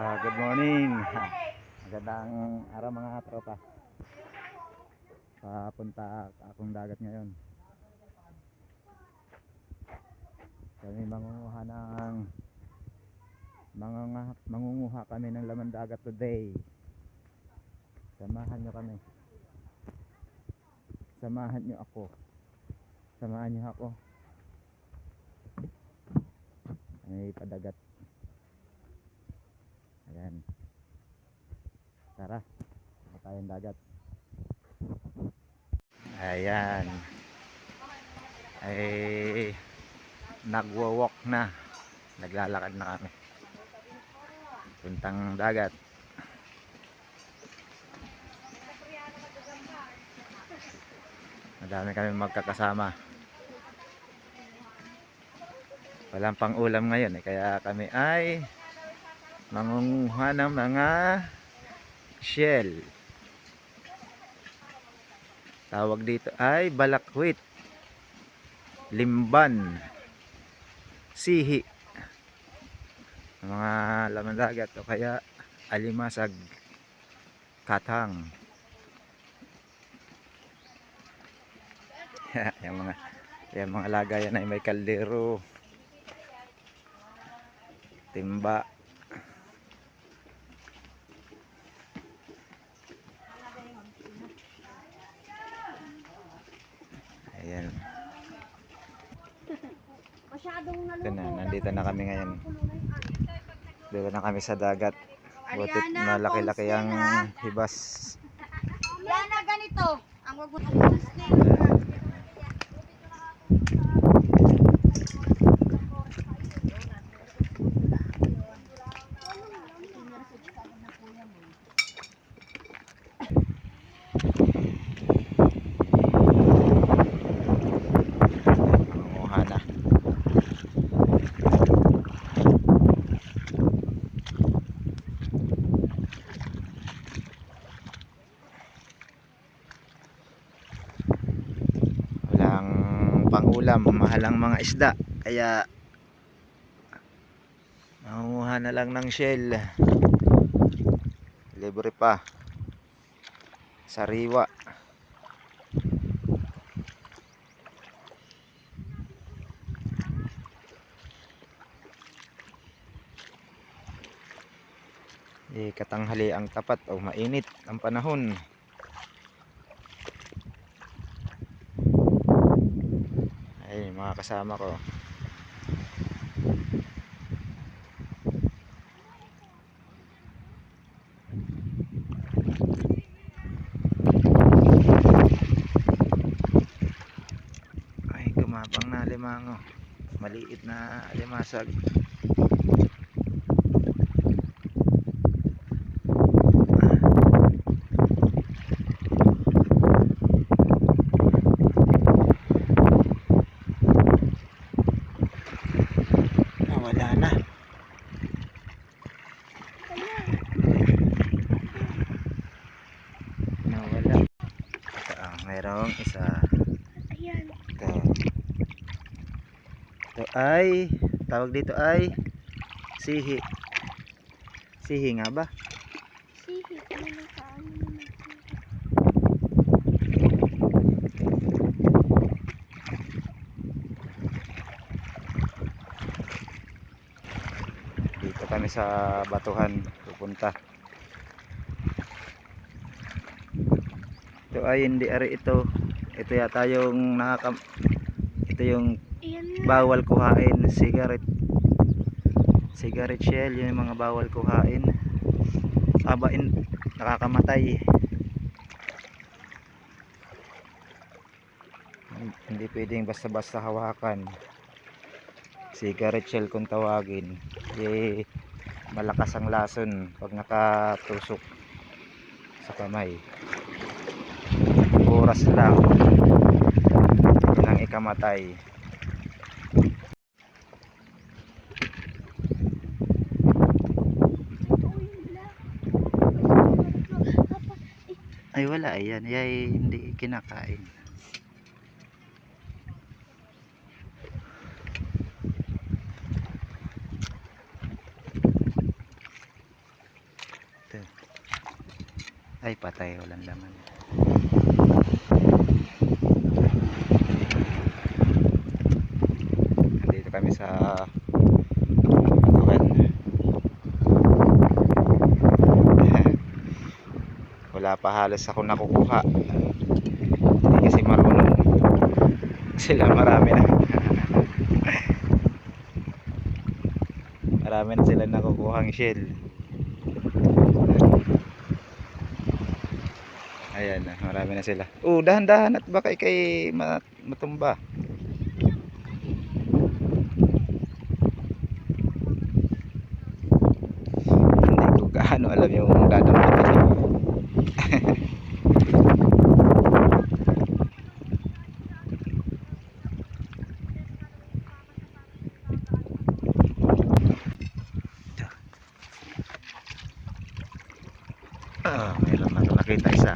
Good morning. Magandang araw mga tropa. Papunta akong dagat ngayon. Kami mangunguha kami ng laman dagat today. Samahan nyo kami. Samahan nyo ako. Samahan nyo ako. May padagat. Ayan. Tara. Punta tayong dagat. Ayan. Ay nagwo-walk na. Naglalakad na kami. Puntang dagat. Madami kami magkakasama. Walang pang ulam ngayon kaya kami ay mangunguha ng mga shell. Tawag dito ay balakwit, limban, sihi, mga laman dagat o kaya alimasag, katang. yung mga lagayan ay may kaldero, timba. Ayan. Ito na, nandito na kami ngayon. Dito na kami sa dagat. Butit malaki-laki ang hibas. Yan na ganito. Ang Pangulam, mahal ang mga isda kaya nangunguha na lang ng shell. Libre pa, sariwa. Katanghali ang tapat o mainit ang panahon. Ay, mga kasama ko. Ay, gumapang na limango. Maliit na alimasag. Wala na. Nawala. Ito mayroong isa. ayan. Ito ay tawag dito ay sihi. Sihi nga ba? Sihi. Ano na saan naman? Dito kami sa batuhan pupunta. Ito ay hindi ari ito. Ito yata yung ito yung bawal kuhain, cigarette shell, yun yung mga bawal kuhain. Nakakamatay. Hindi pwedeng basta-basta hawakan. Cigarette shell kung tawagin. Malakas ang lason pag nakatusok sa kamay. Oras lang nang ikamatay. Ay wala, ayan, ay hindi kinakain. Ay, patay, walang laman. Nandito kami sa tuwan. Wala pa halos ako nakukuha. Hindi kasi marunong. Sila marami na. Marami na sila nakukuhang shell. Ayan, marami na sila. Dahan-dahan at baka ikay matumba. Hindi ko gaano alam yung dadamputin. Meron na nakita isa.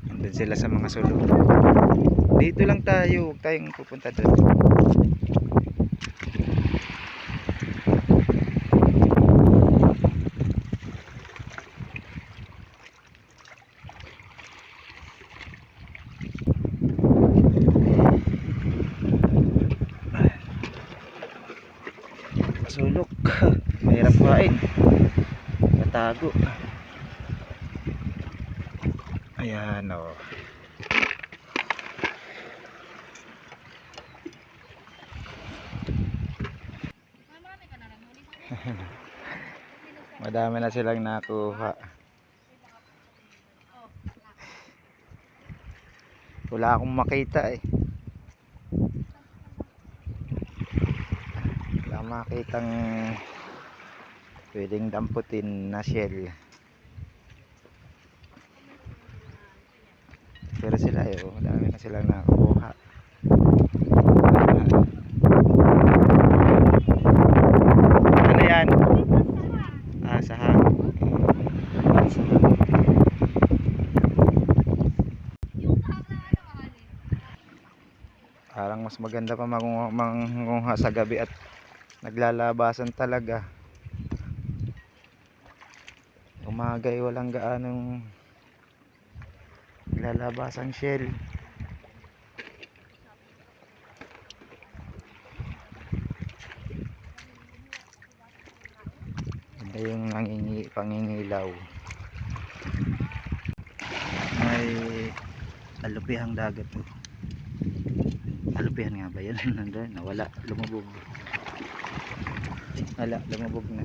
Andun sila sa mga sulok. Dito lang tayo, huwag tayong pupunta doon. Sulok. Mahirap kuhain. Matago. Ayan o. Madami na silang nakuha. Wala akong makita eh. Wala akong makitang pwedeng damputin na shell. Pero sila eh, madami na silang nakuha. Ano yan? Sahang. Parang mas maganda pa mangunguha sa gabi at naglalabasan talaga. Umaga ay walang gaanong naglalabasang shell. Ganda yung pangingilaw. May alupihang dagat to. Alupihan nga ba yan? Nandun, nawala, lumubog. Wala, lumubog na.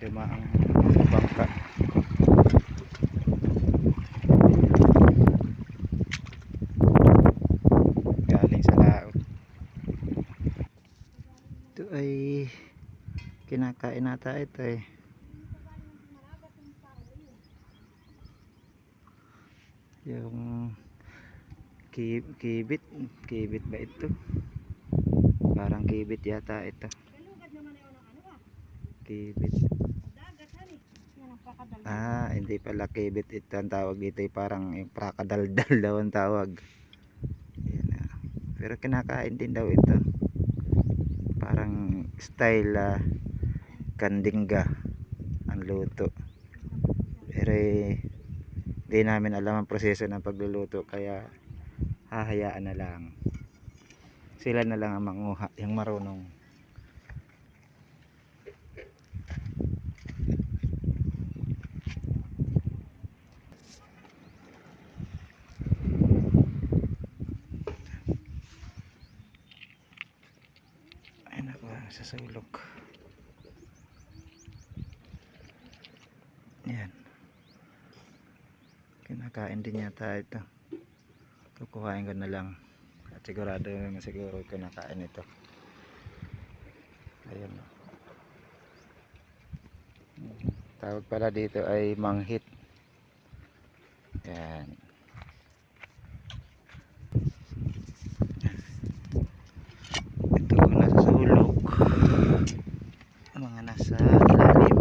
Dumaang bangka. Galing sa laot. Ito ay kinakain nata ito eh. Yung kibit ba ito? Parang kibit yata ito. Kibit. Hindi pala kibit ito ang tawag dito, parang yung prakadaldal daw ang tawag. Yan, pero kinakain din daw ito. Parang style kandingga ang luto. Pero hindi namin alam ang proseso ng pagluluto, kaya hahayaan na lang. Sila na lang ang manguha, yung marunong. Ayun ako sa sulok. Yan. Kinakain din yata ito. Kukuhain ko na lang. At sigurado kinakain ito. Ayun. Tawag pala dito ay manghit. Yan. Ito nasa sulok. Mga nasa ilalim.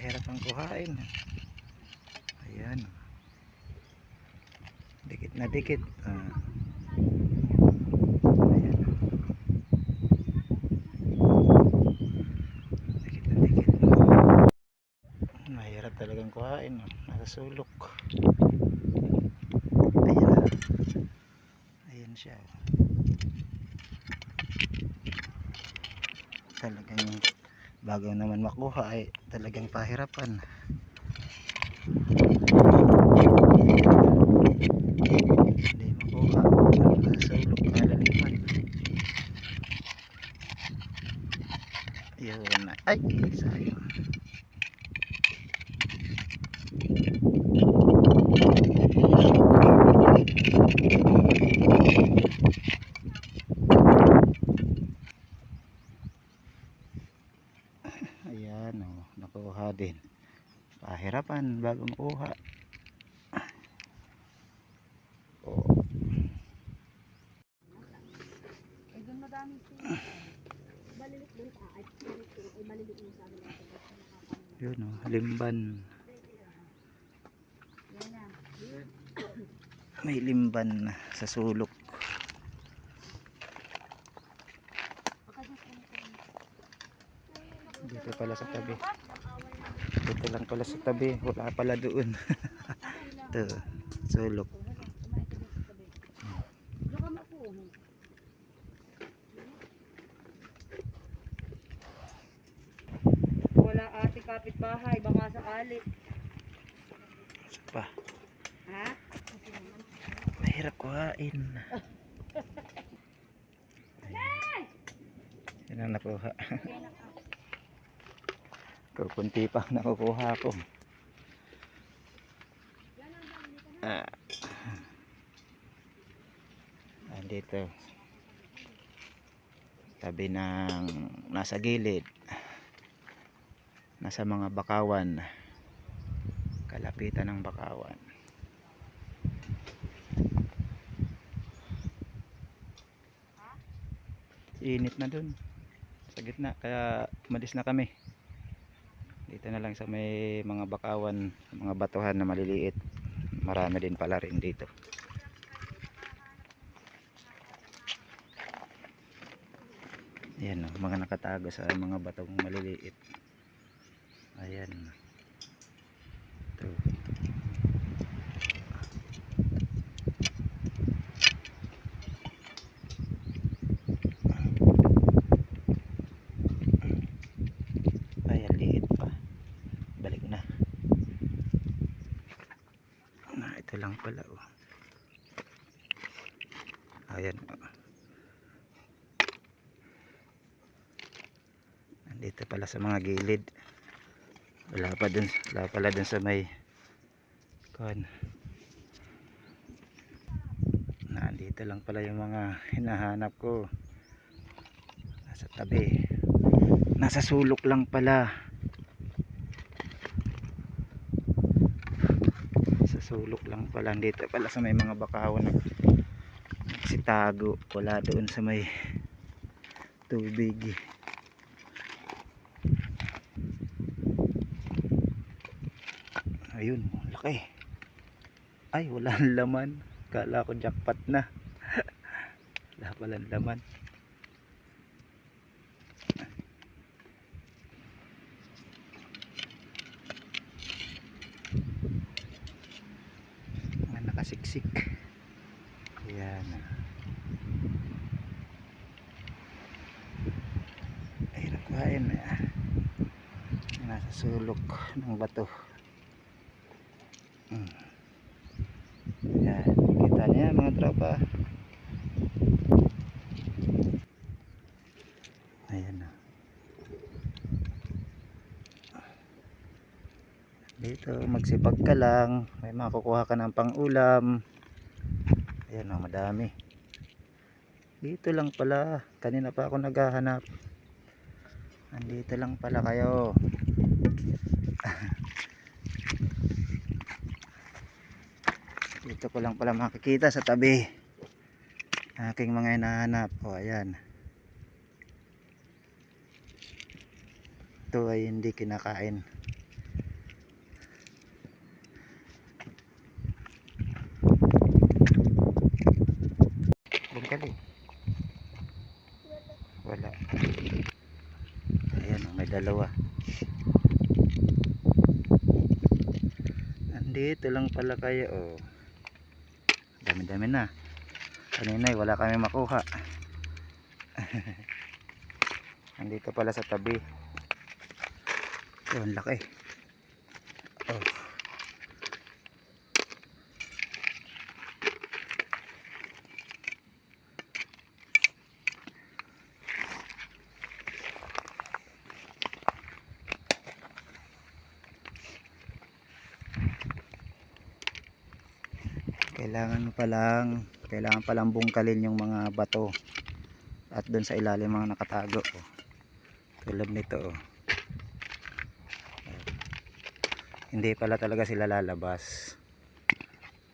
mahirap ang kuhain. Ayan. Dikit na dikit. Ayan. Dikit na dikit. Mahirap talagang kuhain. Nasa sulok. Ayan na. Ayan siya. Talagang bago naman makuha ay talagang pahirapan. Hindi makuha. Nasa sulok kalaliman. Yun. Ay, sayang. Ayan, oh, nakuha din. Pahirapan bago makuha. Oh. Eh, doon madami siya. Balilit doon ka. Ay, malilit mo sa amin. Yun, oh, limban. Yan na. May limban sa sulok. Dito pala sa tabi. Dito lang pala sa tabi. Wala pala doon. Ito, sulok. Wala ate kapitbahay, baka sakali. Isa pa. Ha? Mahirap kuhain. Yan ang nakuha. Kunti pa ang nakukuha ko. Andito. Tabi ng nasa gilid. Nasa mga bakawan. Kalapitan ng bakawan. Init na dun sa gitna, kaya umalis na kami. Dito na lang sa may mga bakawan, mga batuhan na maliliit. Marami din pala rin dito. Ayan, oh, mga nakatago sa mga batong maliliit. Ayan. Ito. Ayan, liit pa. Balik na. Ito lang pala, oh. Ayan, oh. Nandito pala sa mga gilid. Wala pala dun sa may kuwan. Nandito lang pala yung mga hinahanap ko. Nasa tabi. Nasa sulok lang pala. Sa sulok lang pala. Dito pala sa may mga bakawan. Nagsitago. Wala doon sa may tubig. Ayun, laki. Ay, walang laman. Kala ko jackpot na. Wala palang laman. Mga nakasiksik. Ayan. Hirap kain. Nasa sulok ng bato. Ayan. Kita niya mga tropa. Ayan na. Dito magsipag ka lang. May makukuha ka ng pang-ulam. Ayan o, madami. Dito lang pala. Kanina pa ako naghahanap. Andito lang pala kayo. Dito ko lang pala makikita sa tabi. Aking mga hinahanap. O, ayan. Ito ay hindi kinakain. Wala. Ayan, may dalawa. Andito lang pala kayo, oh. Dami-dami na. Kanina wala kami makuha. Andito pala sa tabi. Oh, ang laki. Oh. Kailangan palang bungkalin yung mga bato at doon sa ilalim mga nakatago, oh. Tulad nito, oh. Hindi pala talaga sila lalabas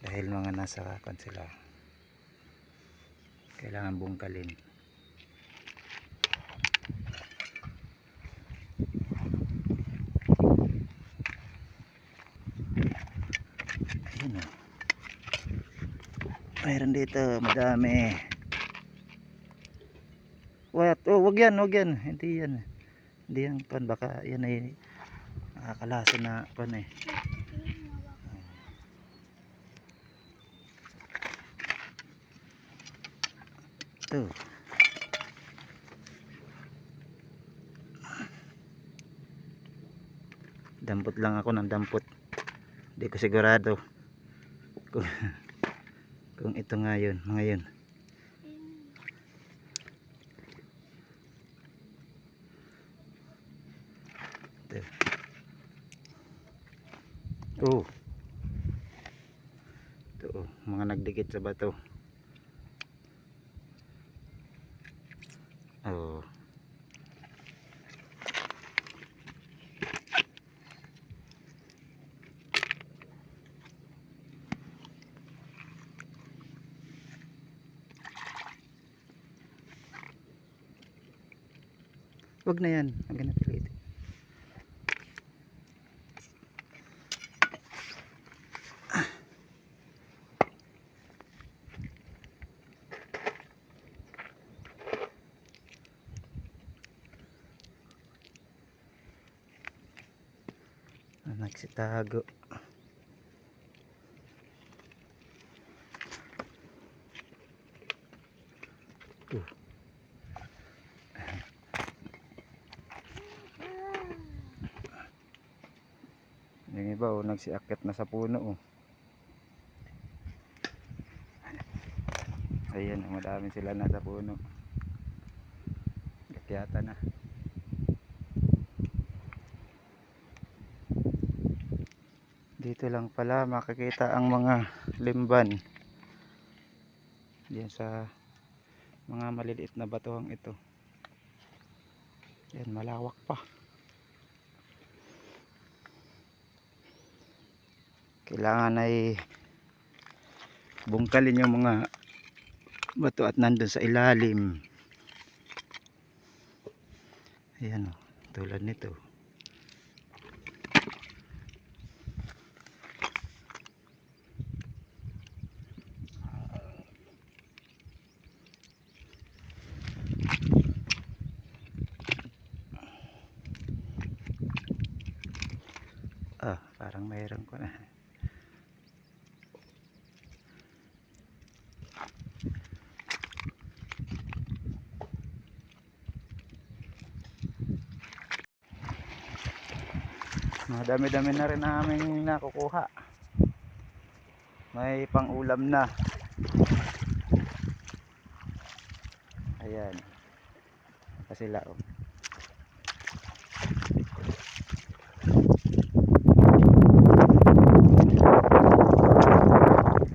dahil mga nasa kan sila. Kailangan bungkalin. Ayun, oh. Mayroon dito, madami. What? Oh, wag yan. Hindi yan. Hindi yan pan, baka yan ay nakakalasa na pan eh. Ito. Dampot lang ako ng dampot. Hindi ko sigurado kung, kung ito nga yun, mga yun. Ito. Oh. Ito, oh, mga nagdikit sa bato. Oh. Wag na yan, ang ganap ulit. Nagsitago. Yung iba, oh, nagsiakit na sa puno, oh. Ayan, madami sila nasa puno. Gakyata na. Dito lang pala makikita ang mga limban. Diyan sa mga maliliit na batuhang ito. Yan, malawak pa. Kailangan ay bungkalin yung mga bato at nandun sa ilalim. Ayan, oh, tulad nito. Ah, parang mayroon ko na. Madami-dami na rin namin nakukuha. May pang-ulam na. Ayan. Kasi sila, oh.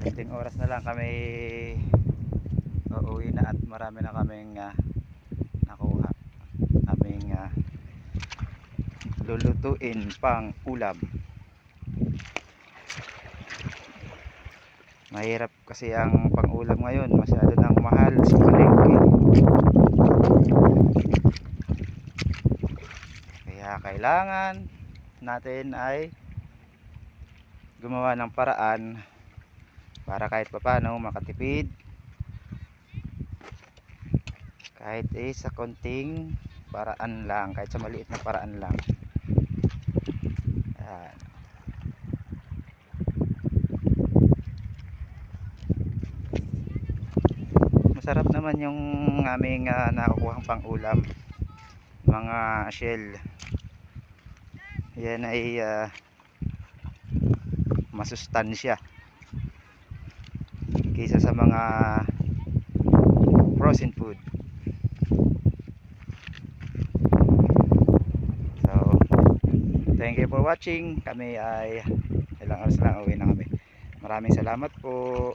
Konting oras na lang kami uuwi na at marami na kaming nakuha. Aming lulutuin pang ulam. Mahirap kasi ang pang-ulam ngayon, masyado nang mahal sa palengke. Kaya kailangan natin ay gumawa ng paraan para kahit papaano makatipid Kahit sa konting paraan lang, kahit sa maliit na paraan lang. Ayan. Masarap naman yung aming nakukuhang pang ulam, mga shell. Yan ay masustansya kaysa sa mga frozen food. So thank you for watching. Kami ay ilang oras lang uwi na kami. Maraming salamat po.